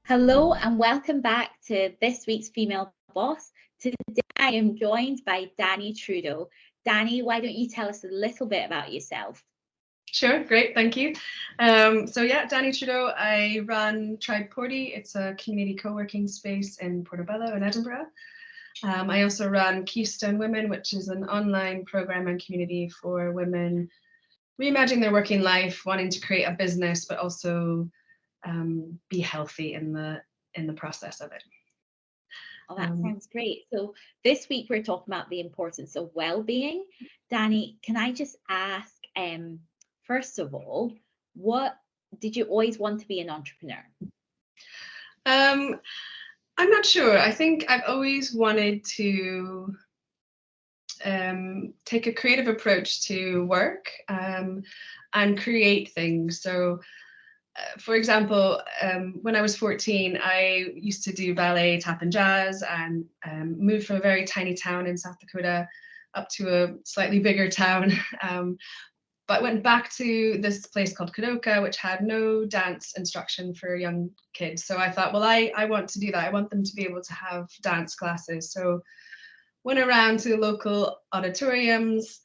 Hello and welcome back to this week's Female Boss. Today I am joined by Dani Trudeau. Dani, why don't you tell us a little bit about yourself? Sure, great, thank you. Dani Trudeau, I run Tribe Porty. It's a community co-working space in Portobello in Edinburgh. I also run Keystone Women, which is an online program and community for women reimagining their working life, wanting to create a business, but also be healthy in the process of it. Oh, that sounds great. So this week we're talking about the importance of well-being. Dani, can I just ask, first of all, what did you always want to be an entrepreneur? I'm not sure. I think I've always wanted to take a creative approach to work and create things. So, for example, when I was 14, I used to do ballet, tap and jazz, and moved from a very tiny town in South Dakota up to a slightly bigger town. But went back to this place called Kadoka, which had no dance instruction for young kids. So I thought, well, I want to do that. I want them to be able to have dance classes. So went around to local auditoriums,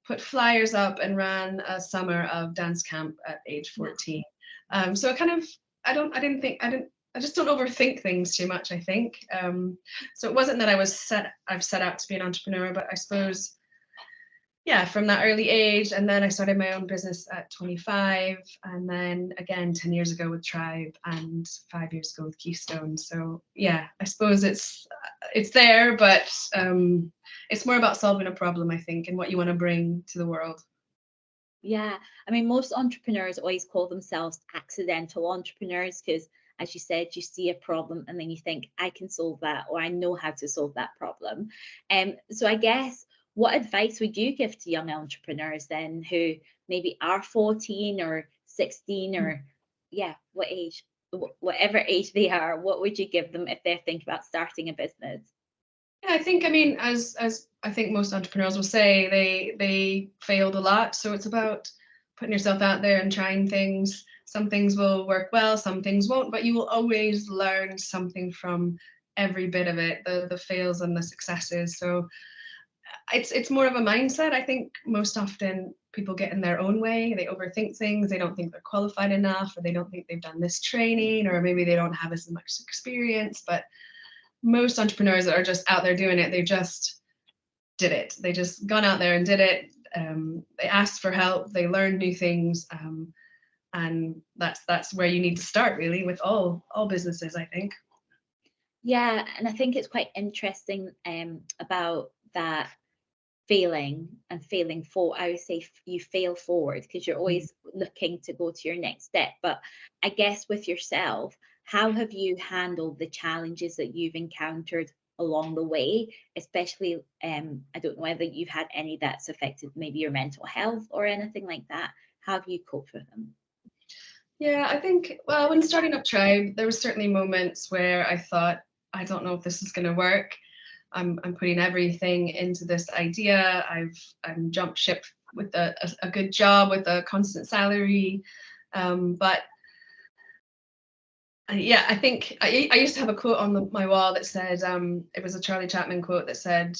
put flyers up, and ran a summer of dance camp at age 14. So I just don't overthink things too much, I think. So it wasn't that I've set out to be an entrepreneur, but I suppose, yeah, from that early age. And then I started my own business at 25, and then again 10 years ago with Tribe, and 5 years ago with Keystone. So yeah, I suppose it's there, but it's more about solving a problem, I think, and what you want to bring to the world. Yeah, I mean, most entrepreneurs always call themselves accidental entrepreneurs because, as you said, you see a problem and then you think, I can solve that, or I know how to solve that problem. So I guess, what advice would you give to young entrepreneurs then who maybe are 14 or 16 or, yeah, what age, whatever age they are, what would you give them if they're thinking about starting a business? Yeah, I mean, as I think most entrepreneurs will say, they failed a lot. So it's about putting yourself out there and trying things. Some things will work well, some things won't, but you will always learn something from every bit of it, the fails and the successes. So it's more of a mindset. I think most often people get in their own way. They overthink things. They don't think they're qualified enough, or they don't think they've done this training, or maybe they don't have as much experience. But most entrepreneurs that are just out there doing it, they just did it. They just gone out there and did it. They asked for help. They learned new things, and that's where you need to start, really, with all businesses, I think. Yeah, and I think it's quite interesting about that failing for, I would say, you fail forward because you're always looking to go to your next step. But I guess with yourself, how have you handled the challenges that you've encountered along the way, especially I don't know whether you've had any that's affected maybe your mental health or anything like that. How have you coped with them? Yeah, I think, well, when starting up Tribe, there were certainly moments where I thought, I don't know if this is going to work. I'm putting everything into this idea. I'm jumped ship with a good job with a constant salary, but yeah, I think I used to have a quote on my wall that said, it was a Charlie Chaplin quote that said,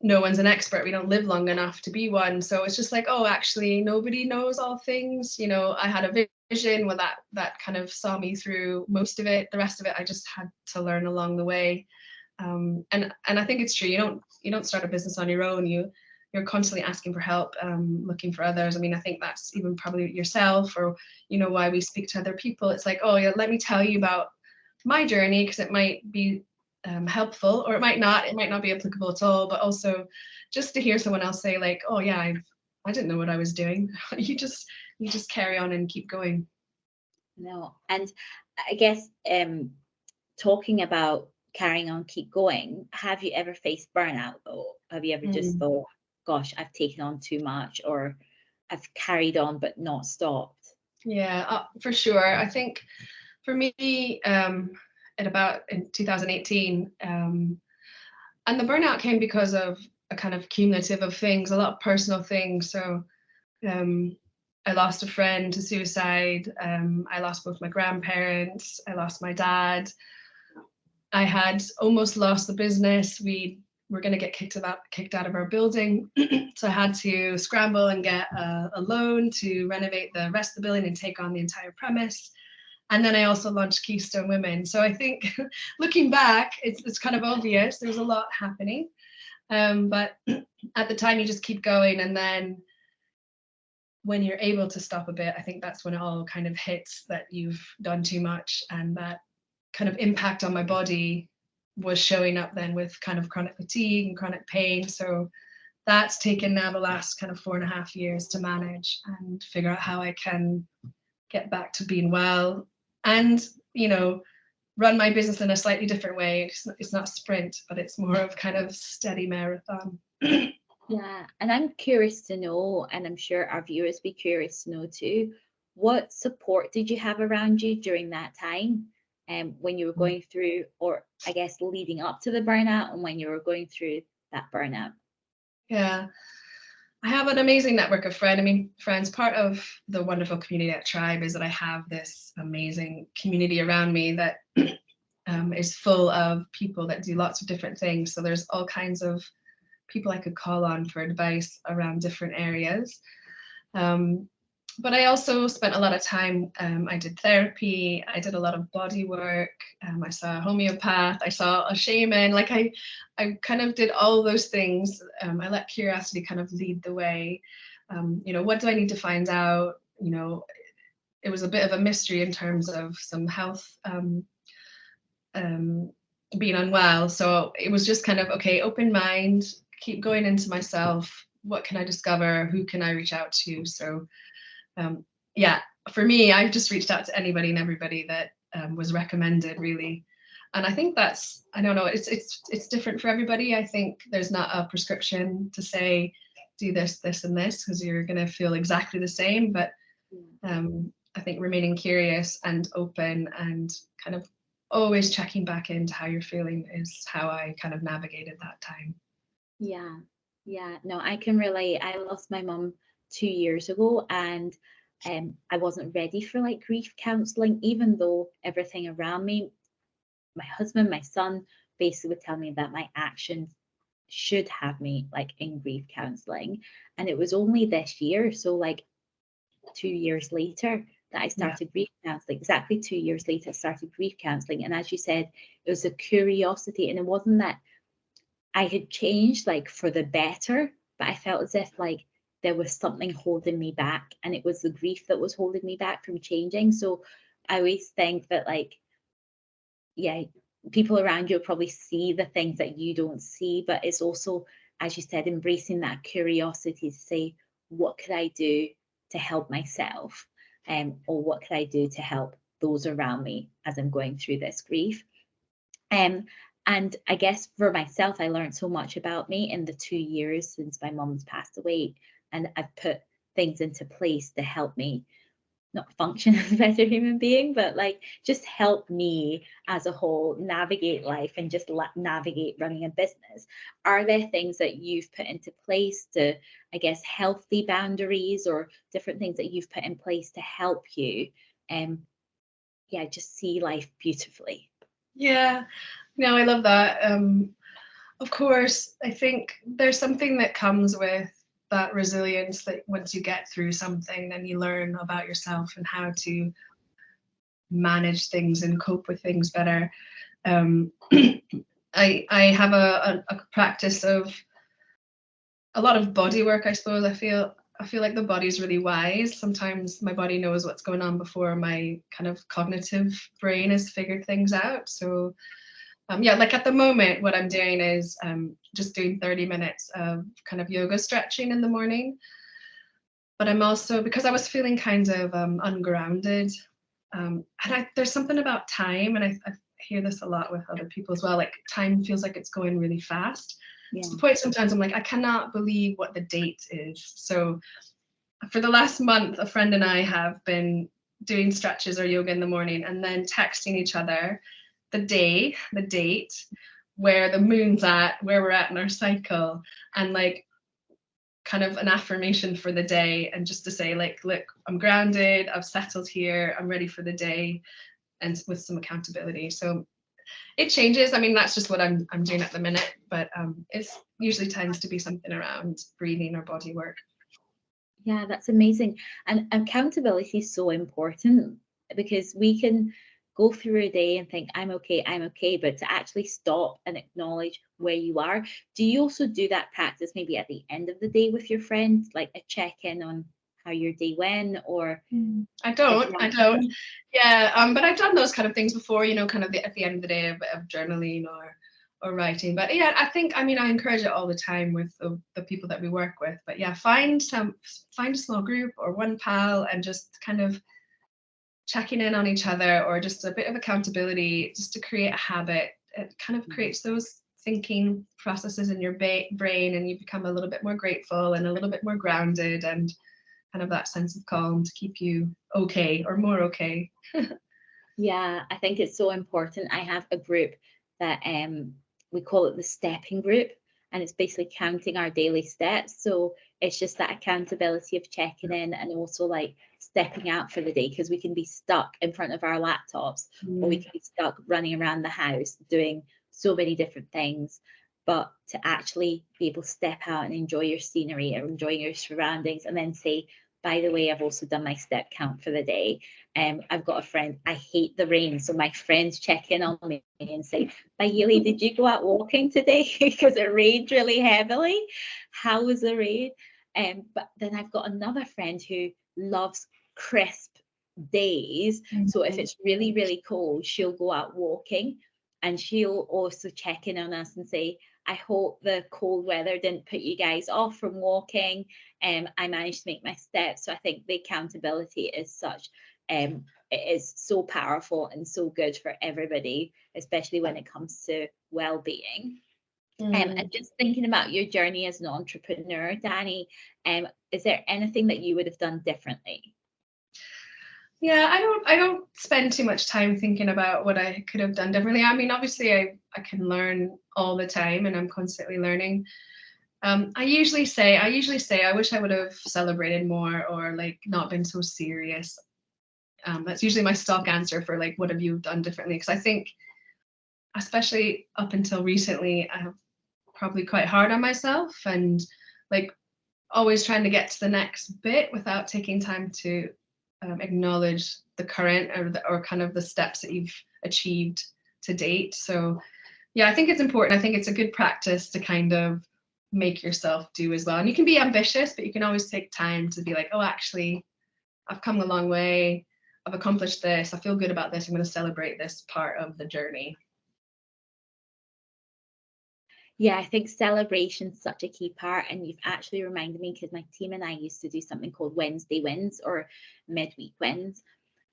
no one's an expert. We don't live long enough to be one. So it's just like, oh, actually, nobody knows all things. You know, I had a vision where that kind of saw me through most of it. The rest of it, I just had to learn along the way. And I think it's true. You don't start a business on your own. You're constantly asking for help, looking for others. I mean, I think that's even probably yourself, or why we speak to other people. It's like, oh yeah, let me tell you about my journey, because it might be helpful, or it might not be applicable at all. But also just to hear someone else say, like, oh yeah, I didn't know what I was doing. you just carry on and keep going. No, and I guess talking about carrying on, keep going, have you ever faced burnout though? Have you ever just thought, gosh, I've taken on too much, or I've carried on but not stopped? Yeah, for sure. I think for me, in 2018, and the burnout came because of a kind of cumulative of things, a lot of personal things. So I lost a friend to suicide. I lost both my grandparents. I lost my dad. I had almost lost the business. We were going to get kicked out of our building. So I had to scramble and get a loan to renovate the rest of the building and take on the entire premise. And then I also launched Keystone Women. So I think looking back, it's kind of obvious. There's a lot happening. But at the time, you just keep going. And then when you're able to stop a bit, I think that's when it all kind of hits that you've done too much, and that kind of impact on my body was showing up then with kind of chronic fatigue and chronic pain. So that's taken now the last kind of 4.5 years to manage and figure out how I can get back to being well and, you know, run my business in a slightly different way. It's not a sprint, but it's more of kind of steady marathon. Yeah, and I'm curious to know, and I'm sure our viewers be curious to know too, what support did you have around you during that time, when you were going through, or I guess leading up to the burnout, and when you were going through that burnout? Yeah, I have an amazing network of friends. Part of the wonderful community at Tribe is that I have this amazing community around me that is full of people that do lots of different things. So there's all kinds of people I could call on for advice around different areas. But I also spent a lot of time, I did therapy, I did a lot of body work, I saw a homeopath, I saw a shaman, like I kind of did all those things. I let curiosity kind of lead the way. You know, what do I need to find out? You know, it was a bit of a mystery in terms of some health being unwell. So it was just kind of, okay, open mind, keep going into myself. What can I discover? Who can I reach out to? So yeah, for me, I've just reached out to anybody and everybody that was recommended, really. And I think that's, I don't know, it's different for everybody. I think there's not a prescription to say, do this, this, and this, because you're going to feel exactly the same. But I think remaining curious and open and kind of always checking back into how you're feeling is how I kind of navigated that time. Yeah, yeah, no, I can relate. I lost my mum 2 years ago, and I wasn't ready for like grief counseling, even though everything around me, my husband, my son, basically would tell me that my actions should have me like in grief counseling. And it was only this year, so like 2 years later, that I started grief counseling. Exactly 2 years later, I started grief counseling. And as you said, it was a curiosity, and it wasn't that I had changed like for the better, but I felt as if like there was something holding me back, and it was the grief that was holding me back from changing. So I always think that like, yeah, people around you probably see the things that you don't see, but it's also, as you said, embracing that curiosity to say, what could I do to help myself? Or what could I do to help those around me as I'm going through this grief? Um, and I guess for myself, I learned so much about me in the 2 years since my mum's passed away. And I've put things into place to help me not function as a better human being, but like just help me as a whole navigate life and just navigate running a business. Are there things that you've put into place to, I guess, healthy boundaries or different things that you've put in place to help you, yeah, just see life beautifully? Yeah, no, I love that. Of course, I think there's something that comes with that resilience that once you get through something, then you learn about yourself and how to manage things and cope with things better. I have a practice of a lot of body work, I suppose. I feel like the body's really wise. Sometimes my body knows what's going on before my kind of cognitive brain has figured things out. So yeah, like at the moment, what I'm doing is just doing 30 minutes of kind of yoga stretching in the morning. But I'm also, because I was feeling kind of ungrounded, and there's something about time, and I hear this a lot with other people as well, like time feels like it's going really fast. Yeah. To the point sometimes I'm like, I cannot believe what the date is. So for the last month, a friend and I have been doing stretches or yoga in the morning and then texting each other the day, the date, where the moon's at, where we're at in our cycle. And like, kind of an affirmation for the day, and just to say like, look, I'm grounded, I've settled here, I'm ready for the day, and with some accountability. So it changes. I mean, that's just what I'm doing at the minute, but it's usually tends to be something around breathing or body work. Yeah, that's amazing. And accountability is so important, because we can go through a day and think, I'm okay, but to actually stop and acknowledge where you are. Do you also do that practice maybe at the end of the day with your friends, like a check-in on how your day went? Or I don't. Yeah, but I've done those kind of things before, you know, kind of at the end of the day, of journaling or writing. But yeah, I think, I mean, I encourage it all the time with the people that we work with. But yeah, find a small group or one pal, and just kind of checking in on each other, or just a bit of accountability, just to create a habit. It kind of creates those thinking processes in your brain, and you become a little bit more grateful and a little bit more grounded, and kind of that sense of calm to keep you okay, or more okay. Yeah, I think it's so important. I have a group that we call it the stepping group, and it's basically counting our daily steps. So it's just that accountability of checking in, and also like stepping out for the day, because we can be stuck in front of our laptops, or we can be stuck running around the house doing so many different things. But to actually be able to step out and enjoy your scenery or enjoy your surroundings, and then say, by the way, I've also done my step count for the day. I've got a friend, I hate the rain, so my friends check in on me and say, Bailey, did you go out walking today? Because it rained really heavily. How was the rain? But then I've got another friend who loves crisp days. So if it's really, really cold, she'll go out walking, and she'll also check in on us and say, I hope the cold weather didn't put you guys off from walking. I managed to make my steps. So I think the accountability is such, it is so powerful and so good for everybody, especially when it comes to well-being. And just thinking about your journey as an entrepreneur, Dani, is there anything that you would have done differently? Yeah, I don't spend too much time thinking about what I could have done differently. I mean, obviously I can learn all the time, and I'm constantly learning. I usually say I wish I would have celebrated more, or like not been so serious. That's usually my stock answer for like, what have you done differently? Because I think, especially up until recently, I have probably quite hard on myself, and like always trying to get to the next bit without taking time to acknowledge the current, or kind of the steps that you've achieved to date. So yeah, I think it's important. I think it's a good practice to kind of make yourself do as well. And you can be ambitious, but you can always take time to be like, oh, actually, I've come a long way. I've accomplished this. I feel good about this. I'm going to celebrate this part of the journey. Yeah, I think celebration's such a key part. And you've actually reminded me, because my team and I used to do something called Wednesday wins, or midweek wins.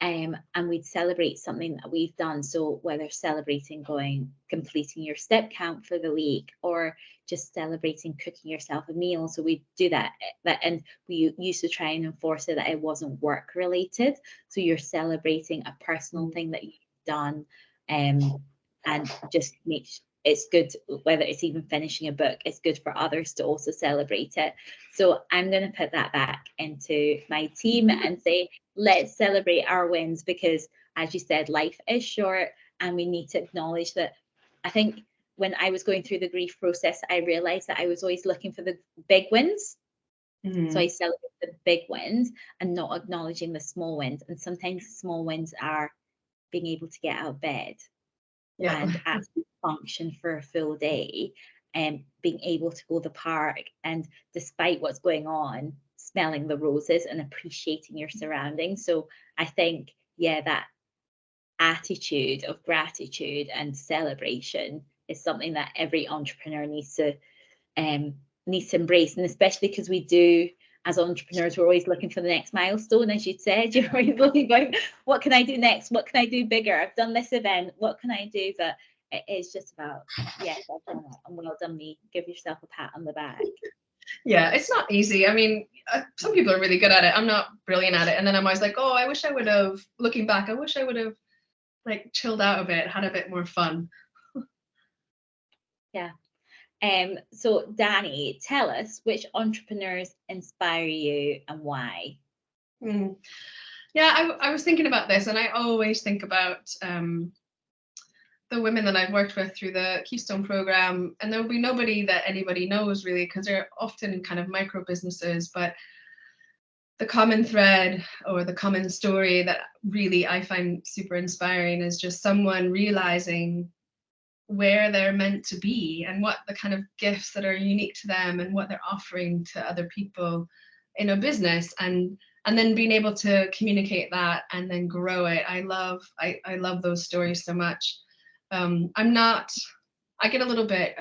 And we'd celebrate something that we've done. So whether celebrating completing your step count for the week, or just celebrating cooking yourself a meal. So we do that, and we used to try and enforce it that it wasn't work related. So you're celebrating a personal thing that you've done, and just it's good, whether it's even finishing a book, it's good for others to also celebrate it. So I'm going to put that back into my team and say, let's celebrate our wins, because as you said, life is short, and we need to acknowledge that. I think when I was going through the grief process, I realized that I was always looking for the big wins. So I celebrate the big wins and not acknowledging the small wins. And sometimes the small wins are being able to get out of bed and actually function for a full day, and being able to go to the park, and despite what's going on, smelling the roses and appreciating your surroundings. So I think, yeah, that attitude of gratitude and celebration is something that every entrepreneur needs to embrace. And especially because we do, as entrepreneurs, we're always looking for the next milestone. As you said, you're always looking, going, what can I do next? What can I do bigger? I've done this event, what can I do? But it is just about, yes, I've done it, and well done me. Give yourself a pat on the back. Yeah, it's not easy. I mean, some people are really good at it. I'm not brilliant at it. And then I'm always like, oh, I wish I would have, looking back, I wish I would have like chilled out a bit, had a bit more fun. Yeah. So Dani, tell us which entrepreneurs inspire you and why. Mm. Yeah, I was thinking about this, and I always think about the women that I've worked with through the Keystone program, and there will be nobody that anybody knows really, because they're often kind of micro businesses, but the common thread or the common story that really I find super inspiring is just someone realizing where they're meant to be and what the kind of gifts that are unique to them and what they're offering to other people in a business, and then being able to communicate that and then grow it. I love those stories so much. I get a little bit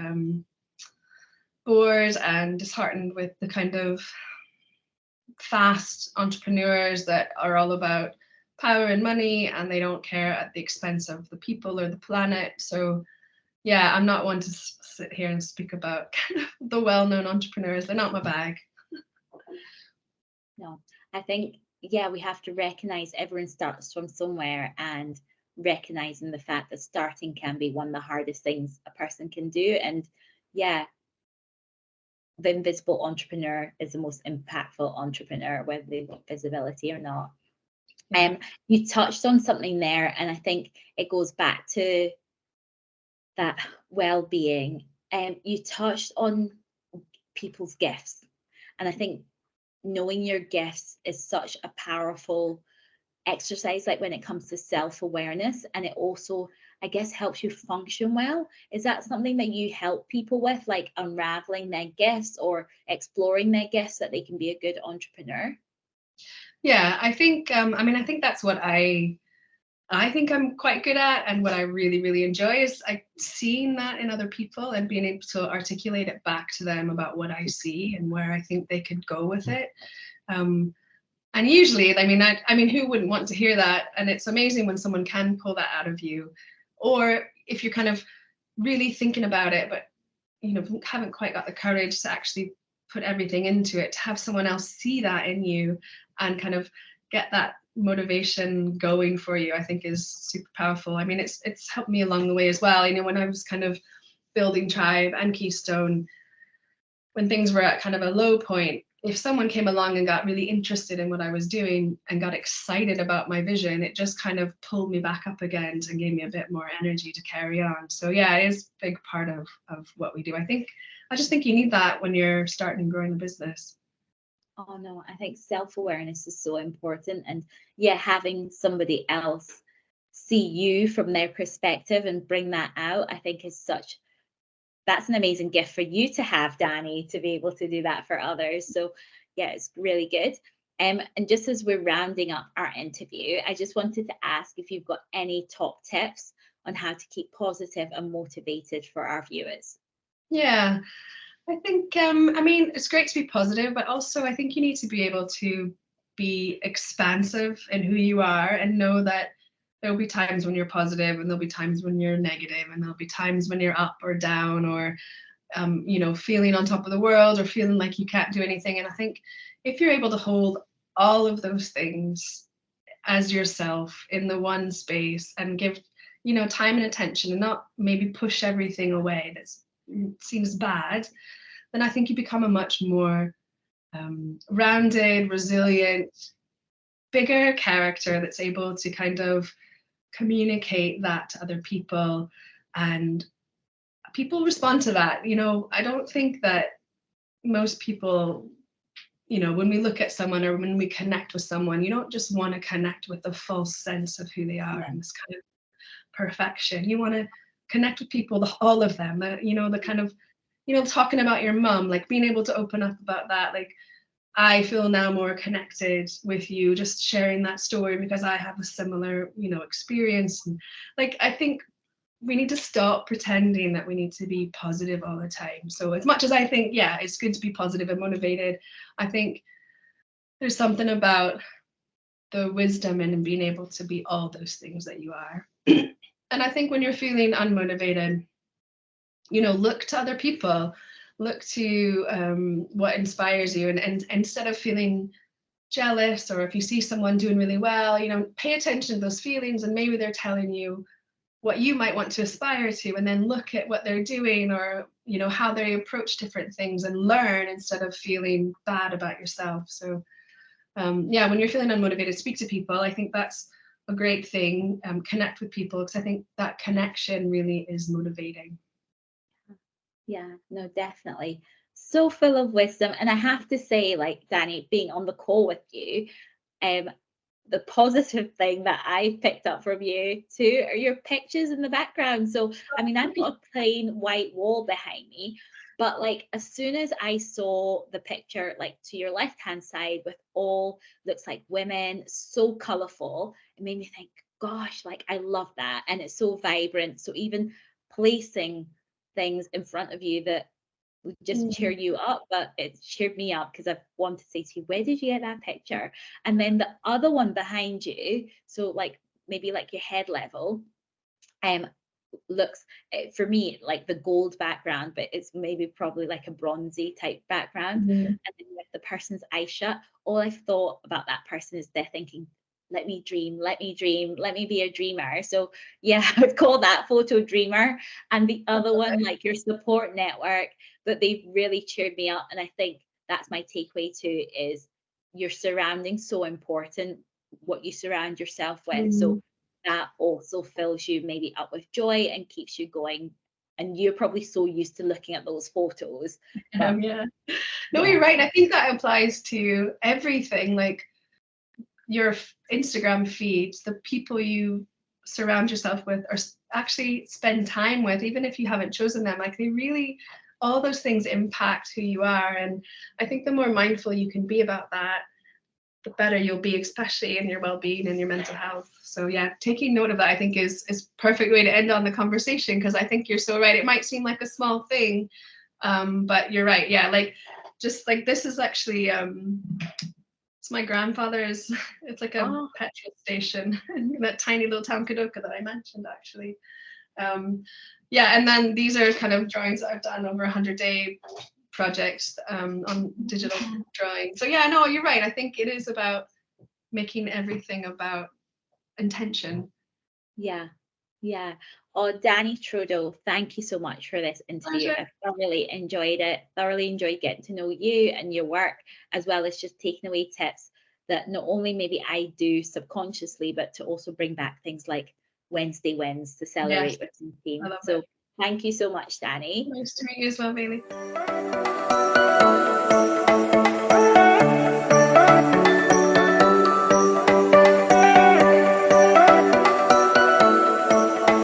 bored and disheartened with the kind of fast entrepreneurs that are all about power and money, and they don't care at the expense of the people or the planet. So yeah, I'm not one to sit here and speak about kind of the well-known entrepreneurs. They're not my bag. No, I think, yeah, we have to recognize everyone starts from somewhere, and recognizing the fact that starting can be one of the hardest things a person can do. And yeah, the invisible entrepreneur is the most impactful entrepreneur, whether they've got visibility or not. You touched on something there, and I think it goes back to that well-being. You touched on people's gifts, and I think knowing your gifts is such a powerful exercise, like when it comes to self-awareness, and it also, I guess, helps you function well. Is that something that you help people with, like unraveling their gifts or exploring their gifts so that they can be a good entrepreneur? Yeah, I think I think that's what I think I'm quite good at, and what I really, really enjoy is seeing that in other people and being able to articulate it back to them about what I see and where I think they could go with it. And usually, I mean, who wouldn't want to hear that? And it's amazing when someone can pull that out of you, or if you're kind of really thinking about it, but haven't quite got the courage to actually put everything into it, to have someone else see that in you and kind of get that motivation going for you, I think is super powerful. I mean, it's helped me along the way as well. When I was kind of building Tribe and Keystone, when things were at kind of a low point, if someone came along and got really interested in what I was doing and got excited about my vision, it just kind of pulled me back up again and gave me a bit more energy to carry on. So yeah, it is a big part of what we do. I just think you need that when you're starting and growing a business. Oh no, I think self-awareness is so important. And yeah, having somebody else see you from their perspective and bring that out, I think that's an amazing gift for you to have, Dani, to be able to do that for others. So yeah, it's really good. And just as we're rounding up our interview, I just wanted to ask if you've got any top tips on how to keep positive and motivated for our viewers. Yeah, I think, I mean, it's great to be positive, but also I think you need to be able to be expansive in who you are and know that there'll be times when you're positive and there'll be times when you're negative, and there'll be times when you're up or down, or, feeling on top of the world or feeling like you can't do anything. And I think if you're able to hold all of those things as yourself in the one space and give, time and attention, and not maybe push everything away that seems bad, then I think you become a much more rounded, resilient, bigger character that's able to kind of communicate that to other people, and people respond to that. I don't think that most people, when we look at someone or when we connect with someone, you don't just want to connect with the full sense of who they are and this kind of perfection. You want to connect with people, all of them, the kind of, talking about your mom, like being able to open up about that. Like, I feel now more connected with you just sharing that story because I have a similar, experience. And like, I think we need to stop pretending that we need to be positive all the time. So as much as I think, yeah, it's good to be positive and motivated, I think there's something about the wisdom in being able to be all those things that you are. And I think when you're feeling unmotivated, look to other people, look to what inspires you, and instead of feeling jealous, or if you see someone doing really well, pay attention to those feelings, and maybe they're telling you what you might want to aspire to, and then look at what they're doing, or you know, how they approach different things, and learn instead of feeling bad about yourself. So yeah, when you're feeling unmotivated, speak to people. I think that's a great thing. Connect with people, because I think that connection really is motivating. Yeah, no, definitely. So full of wisdom. And I have to say, like, Dani, being on the call with you, um, the positive thing that I picked up from you too are your pictures in the background. So, I mean, I've got a plain white wall behind me, but like as soon as I saw the picture, like to your left hand side with all looks like women, so colorful, it made me think, gosh, like I love that. And it's so vibrant. So, even placing things in front of you that would just cheer Mm. you up, but it cheered me up because I wanted to say to you, where did you get that picture? And then the other one behind you, so like maybe like your head level, um, looks for me like the gold background, but it's maybe probably like a bronzy type background. Mhm. And then with the person's eyes shut, all I've thought about that person is they're thinking, let me dream, let me dream, let me be a dreamer. So yeah, I would call that photo dreamer. And the other one, like your support network, that they've really cheered me up. And I think that's my takeaway too, is your surroundings so important, what you surround yourself with. So Mhm. that also fills you maybe up with joy and keeps you going. And you're probably so used to looking at those photos. But Yeah. No, yeah, you're right. I think that applies to everything, like your Instagram feeds, the people you surround yourself with, or actually spend time with, even if you haven't chosen them. Like they really, all those things impact who you are. And I think the more mindful you can be about that, the better you'll be, especially in your well-being and your mental health. So yeah, taking note of that I think is perfect way to end on the conversation, because I think you're so right. It might seem like a small thing, but you're right. Yeah, like just like this is actually it's my grandfather's. It's like a oh, petrol station in that tiny little town Kadoka that I mentioned actually. Um, yeah, and then these are kind of drawings that I've done over 100-day projects on digital drawing. So yeah, no, you're right. I think it is about making everything about intention. yeah, yeah. Oh, Dani Trudeau, thank you so much for this interview. Pleasure. I thoroughly enjoyed it. Thoroughly enjoyed getting to know you and your work, as well as just taking away tips that not only maybe I do subconsciously, but to also bring back things like Wednesday wins to Yes, celebrate with some I team. love it. So thank you so much, Dani. Nice to meet you as well, Bailey.